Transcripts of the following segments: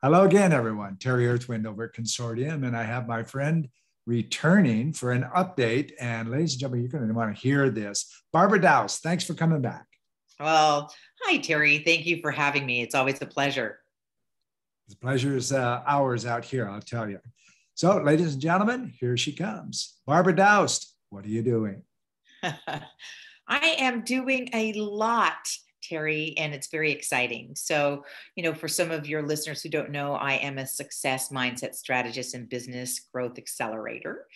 Hello again, everyone. Terry Earthwind over at Consortium, and I have my friend returning for an update. And ladies and gentlemen, you're going to want to hear this. Barbara Daoust, thanks for coming back. Well, hi, Terry. Thank you for having me. It's always a pleasure. The pleasure is ours out here, I'll tell you. So, ladies and gentlemen, here she comes. Barbara Daoust, what are you doing? I am doing a lot, Terry, and it's very exciting. So, for some of your listeners who don't know, I am a success mindset strategist and business growth accelerator.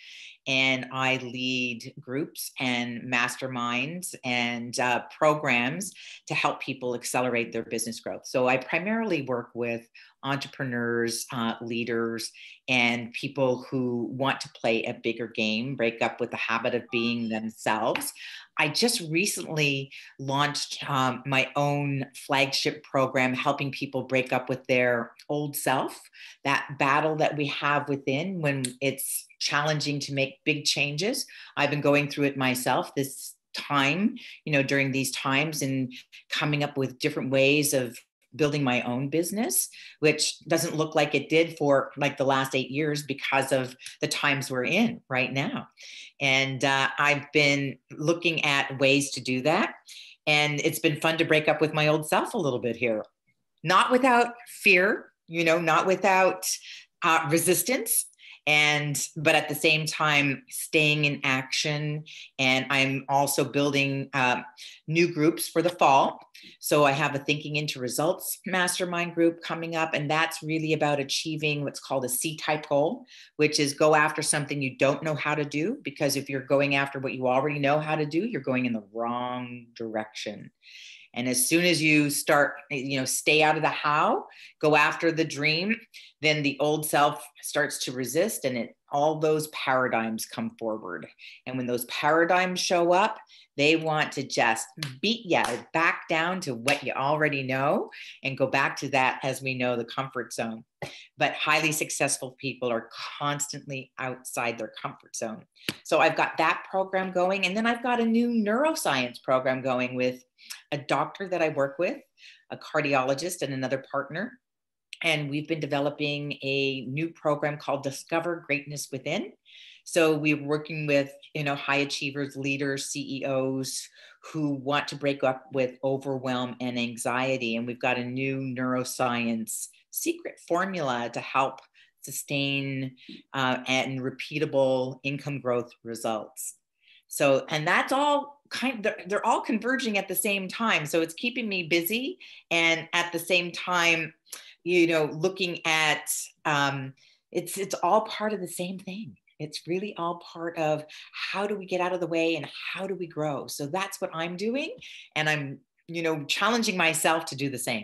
And I lead groups and masterminds and programs to help people accelerate their business growth. So I primarily work with entrepreneurs, leaders, and people who want to play a bigger game, break up with the habit of being themselves. I just recently launched my own flagship program, helping people break up with their old self, that battle that we have within when it's challenging to make big changes. I've been going through it myself this time, during these times, and coming up with different ways of building my own business, which doesn't look like it did for like the last 8 years because of the times we're in right now. And I've been looking at ways to do that. And it's been fun to break up with my old self a little bit here, not without fear, not without resistance, but at the same time staying in action. And I'm also building new groups for the fall. So I have a Thinking into Results mastermind group coming up, and that's really about achieving what's called a C-type goal, which is go after something you don't know how to do, because if you're going after what you already know how to do, you're going in the wrong direction. And as soon as you start, stay out of the how, go after the dream, then the old self starts to resist, and all those paradigms come forward. And when those paradigms show up, they want to just beat you back down to what you already know and go back to that, as we know, the comfort zone. But highly successful people are constantly outside their comfort zone. So I've got that program going. And then I've got a new neuroscience program going with a doctor that I work with, a cardiologist, and another partner. And we've been developing a new program called Discover Greatness Within. So we're working with, high achievers, leaders, CEOs who want to break up with overwhelm and anxiety. And we've got a new neuroscience secret formula to help sustain and repeatable income growth results. So, and that's all they're all converging at the same time. So it's keeping me busy. And at the same time, looking at, it's all part of the same thing. It's really all part of how do we get out of the way and how do we grow? So that's what I'm doing. And I'm, challenging myself to do the same.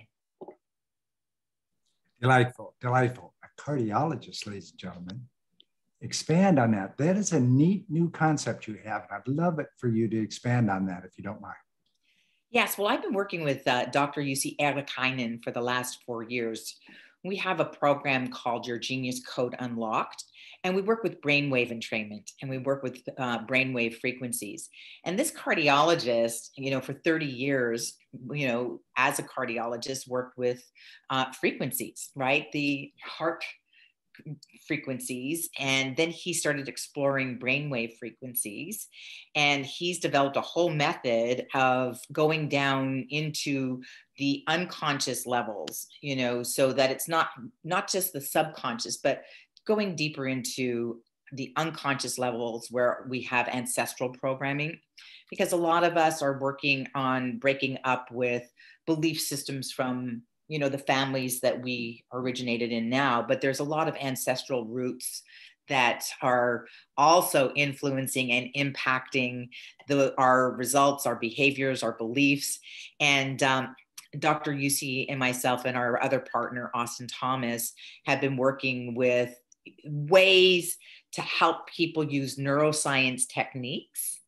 Delightful, delightful. A cardiologist, ladies and gentlemen. Expand on that. That is a neat new concept you have. I'd love it for you to expand on that if you don't mind. Yes, well, I've been working with Dr. Jussi Erikainen for the last 4 years. We have a program called Your Genius Code Unlocked, and we work with brainwave entrainment, and we work with brainwave frequencies. And this cardiologist, for 30 years, as a cardiologist, worked with frequencies, right? The heart frequencies, and then he started exploring brainwave frequencies, and he's developed a whole method of going down into the unconscious levels, so that it's not just the subconscious, but going deeper into the unconscious levels where we have ancestral programming, because a lot of us are working on breaking up with belief systems from the families that we originated in now, but there's a lot of ancestral roots that are also influencing and impacting our results, our behaviors, our beliefs. And Dr. Jussi and myself and our other partner, Austin Thomas, have been working with ways to help people use neuroscience techniques.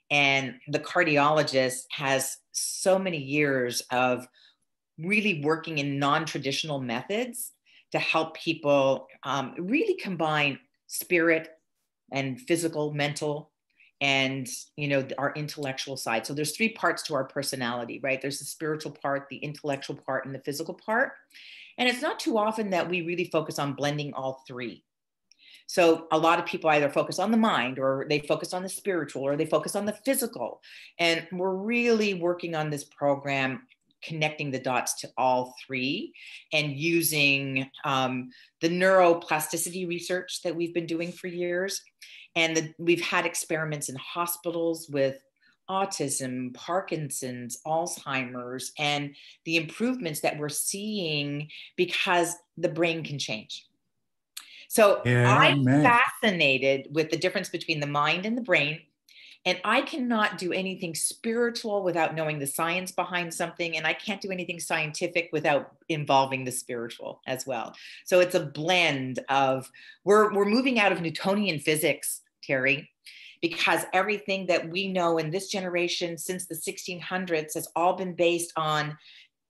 And the cardiologist has so many years of really working in non-traditional methods to help people really combine spirit and physical, mental, and our intellectual side. So there's 3 parts to our personality, right? There's the spiritual part, the intellectual part, and the physical part. And it's not too often that we really focus on blending all three. So a lot of people either focus on the mind, or they focus on the spiritual, or they focus on the physical. And we're really working on this program, connecting the dots to all three, and using the neuroplasticity research that we've been doing for years. And we've had experiments in hospitals with autism, Parkinson's, Alzheimer's, and the improvements that we're seeing because the brain can change. So Yeah, I'm man. fascinated with the difference between the mind and the brain. And I cannot do anything spiritual without knowing the science behind something. And I can't do anything scientific without involving the spiritual as well. So it's a blend of, we're moving out of Newtonian physics, Terry, because everything that we know in this generation since the 1600s has all been based on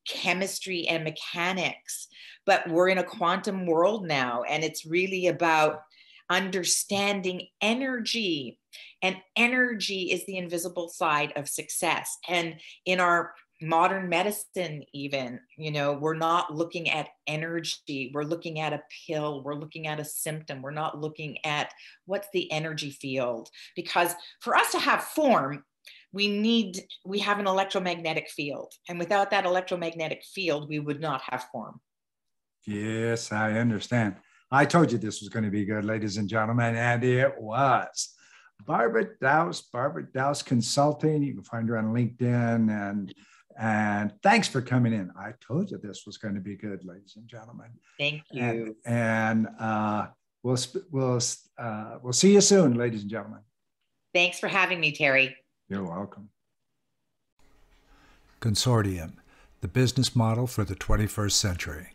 chemistry and mechanics. But we're in a quantum world now, and it's really about understanding energy. And energy is the invisible side of success. And in our modern medicine, even, we're not looking at energy. We're looking at a pill. We're looking at a symptom. We're not looking at what's the energy field. Because for us to have form, we have an electromagnetic field. And without that electromagnetic field, we would not have form. Yes, I understand. I told you this was going to be good, ladies and gentlemen, and it was. Barbara Daoust Consulting. You can find her on LinkedIn, and thanks for coming in. I told you this was going to be good, ladies and gentlemen. Thank you. And we'll see you soon, ladies and gentlemen. Thanks for having me, Terry. You're welcome. Consortium, the business model for the 21st century.